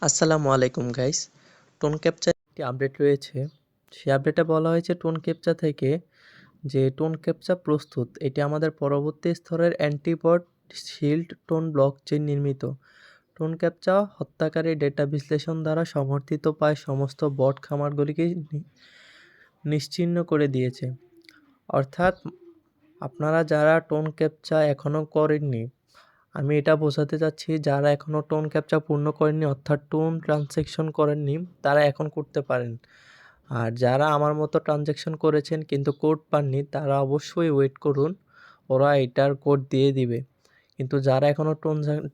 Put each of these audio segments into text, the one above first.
আসসালামু আলাইকুম guys. Tone capture একটি আপডেট রয়েছে। সেই আপডেটে বলা হয়েছে টোন ক্যাপচা থেকে যে টোন ক্যাপচা প্রস্তুত। এটি আমাদের পরবর্তী স্তরের অ্যান্টিবট শিল্ড টোন ব্লকচেন নির্মিত। টোন ক্যাপচা হত্যাকারী ডেটা বিশ্লেষণ দ্বারা সমর্থিত প্রায় সমস্ত বট খামারগুলিকে নিশ্চিহ্ন করে দিয়েছে। অর্থাৎ আপনারা যারা টোন ক্যাপচা এখনও করেননি, আমি এটা বোঝাতে চাচ্ছি যারা এখনও টোন ক্যাপচা পূর্ণ করেননি অর্থাৎ টোন ট্রানজ্যাকশন করেননি তারা এখন করতে পারেন। আর যারা আমার মতো ট্রানজ্যাকশন করেছেন কিন্তু কোড পাননি তারা অবশ্যই ওয়েট করুন, ওরা এটার কোড দিয়ে দিবে। কিন্তু যারা এখনও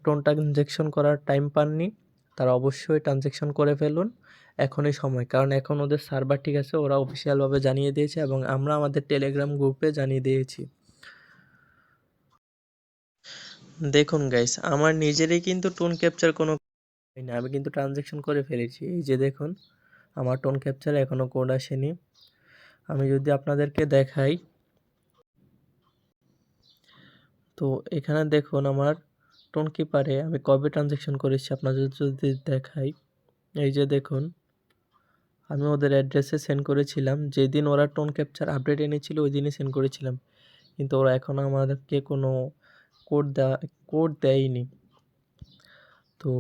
টোন ট্রানজ্যাকশন করার টাইম পাননি তারা অবশ্যই ট্রানজ্যাকশন করে ফেলুন, এখনই সময়। কারণ এখন ওদের সার্ভার ঠিক আছে, ওরা অফিসিয়ালভাবে জানিয়ে দিয়েছে এবং আমরা আমাদের টেলিগ্রাম গ্রুপে জানিয়ে দিয়েছি। দেখুন গাইস, আমার নিজেরই কিন্তু টোন ক্যাপচার কোনো না, আমি কিন্তু ট্রানজ্যাকশন করে ফেলেছি। এই যে দেখুন, আমার টোন ক্যাপচারে এখনও কোড আসেনি। আমি যদি আপনাদেরকে দেখাই, তো এখানে দেখুন আমার টোন কিপারে আমি কবে ট্রানজ্যাকশন করেছি আপনাদের যদি দেখাই। এই যে দেখুন, আমি ওদের অ্যাড্রেসে সেন্ড করেছিলাম, যেদিন ওরা টোন ক্যাপচার আপডেট এনেছিল ওই দিনই সেন্ড করেছিলাম। কিন্তু ওরা এখনও আমাদেরকে কোনো কোড দেয়নি। তো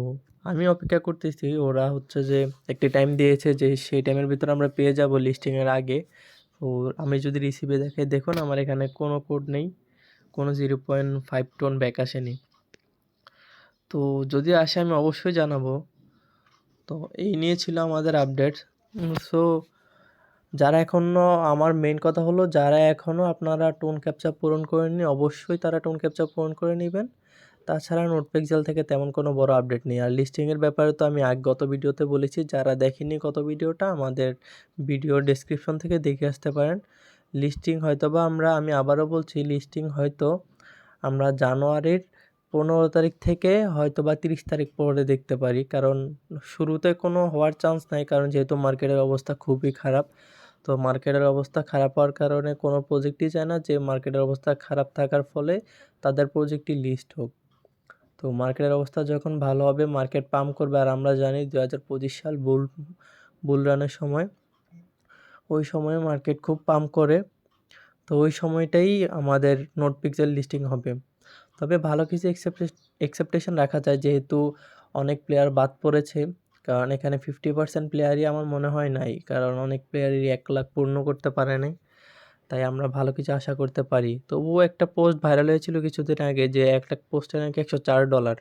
আমি অপেক্ষা করতেছি, ওরা হচ্ছে যে একটি টাইম দিয়েছে যে সেই টাইমের ভিতরে আমরা পেয়ে যাব লিস্টিংয়ের আগে। তো আমি যদি রিসিভে দেখাই, দেখুন আমার এখানে কোনো কোড নেই, কোনো 0.5 টোন ব্যাক আসেনি। তো যদি আসে আমি অবশ্যই জানাবো। তো এই নিয়ে ছিল আমাদের আপডেট। সো যারা এখনও, আমার মেইন কথা হলো যারা এখনও আপনারা টোন ক্যাপচা পূরণ করেননি অবশ্যই তারা টোন ক্যাপচা পূরণ করে নেবেন। তাছাড়া নোটপিক্সেল থেকে তেমন কোনো বড় আপডেট নেই। আর লিস্টিংয়ের ব্যাপারে তো আমি গত ভিডিওতে বলেছি, যারা দেখেননি গত ভিডিওটা আমাদের ভিডিওর ডেসক্রিপশন থেকে দেখে আসতে পারেন। লিস্টিং হয়তোবা আমি আবারও বলছি, লিস্টিং হয়তো আমরা জানুয়ারির 15 তারিখ থেকে হয়তোবা 30 তারিখ পরে দেখতে পারি। কারণ শুরুতে কোনো হওয়ার চান্স নাই, কারণ যেহেতু মার্কেটের অবস্থা খুবই খারাপ। তো মার্কেটের অবস্থা খারাপ হওয়ার কারণে কোনো প্রজেক্টই চায় না যে মার্কেটের অবস্থা খারাপ থাকার ফলে তাদের প্রজেক্টই লিস্ট হোক। তো মার্কেটের অবস্থা যখন ভালো হবে মার্কেট পাম্প করবে। আর আমরা জানি 2025 সাল বুল রানের সময়, ওই সময়ে মার্কেট খুব পাম্প করে। তো ওই সময়টাই আমাদের নোটপিক্সেল লিস্টিং হবে। তবে ভালো কিছু এক্সেপটেশন রাখা যায়, যেহেতু অনেক প্লেয়ার বাদ পড়েছে। কারণ এখানে 50% প্লেয়ারই আমার মনে হয় নাই, কারণ অনেক প্লেয়ারই 1 লাখ পূর্ণ করতে পারে নাই। তাই আমরা ভালো কিছু আশা করতে পারি। তবুও একটা পোস্ট ভাইরাল হয়েছিল কিছুদিন আগে যে 1 লাখ পোস্টে নাকি $104।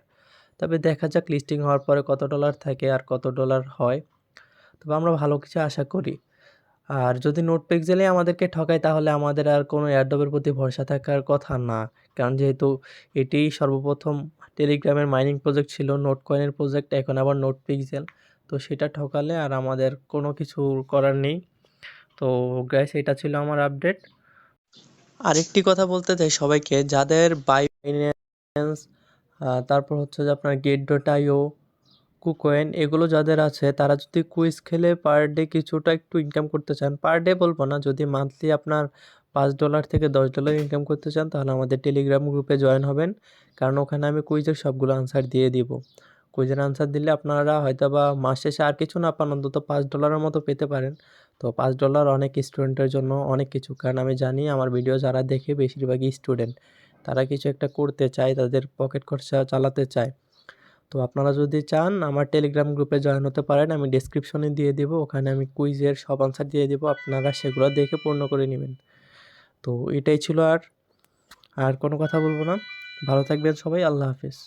তবে দেখা যাক লিস্টিং হওয়ার পরে কত ডলার থাকে আর কত ডলার হয়। তবে আমরা ভালো কিছু আশা করি। আর যদি নোটপিক্সেলে আমাদেরকে ঠকায় তাহলে আমাদের আর কোনো এয়ারড্রপের প্রতি ভরসা থাকার কথা না। কারণ যেহেতু এটিই সর্বপ্রথম টেলিগ্রামের মাইনিং প্রজেক্ট ছিল, নোট কয়েনের প্রজেক্ট, এখন আবার নোটপিক্সেল। তো সেটা ঠকালে আর আমাদের কোনো কিছু করার নেই। তো গাইস, এটা ছিল আমার আপডেট। আরেকটি কথা বলতে চাই সবাইকে, যাদের বাইন্যান্স, তারপর হচ্ছে যে আপনার গেট.io, কুকয়েন, এগুলো যাদের আছে তারা যদি কুইজ খেলে পার ডে কিছুটা একটু ইনকাম করতে চান, পার ডে বলবো না, যদি মান্থলি আপনার $5 থেকে $10 ইনকাম করতে চান তাহলে আমাদের টেলিগ্রাম গ্রুপে জয়েন হবেন। কারণ ওখানে আমি কুইজের সবগুলো আনসার দিয়ে দিব। কুইজের আনসার দিলে আপনারা হয়তোবা মাস শেষে আর কিছু না পান, অন্তত $5 মতো পেতে পারেন। তো $5 অনেক স্টুডেন্টের জন্য অনেক কিছু, কারণ আমি জানি আমার ভিডিও যারা দেখে বেশিরভাগই স্টুডেন্ট, তারা কিছু একটা করতে চায়, তাদের পকেট খরচা চালাতে চায়। তো আপনারা যদি চান আমার টেলিগ্রাম গ্রুপে জয়েন হতে পারেন, আমি ডেসক্রিপশনে দিয়ে দেবো, ওখানে আমি কুইজের সব আনসার দিয়ে দেবো, আপনারা সেগুলো দেখে পূর্ণ করে নেবেন। তো এটাই ছিল, আর কোনো কথা বলবো না। ভালো থাকবেন সবাই, আল্লাহ হাফেজ।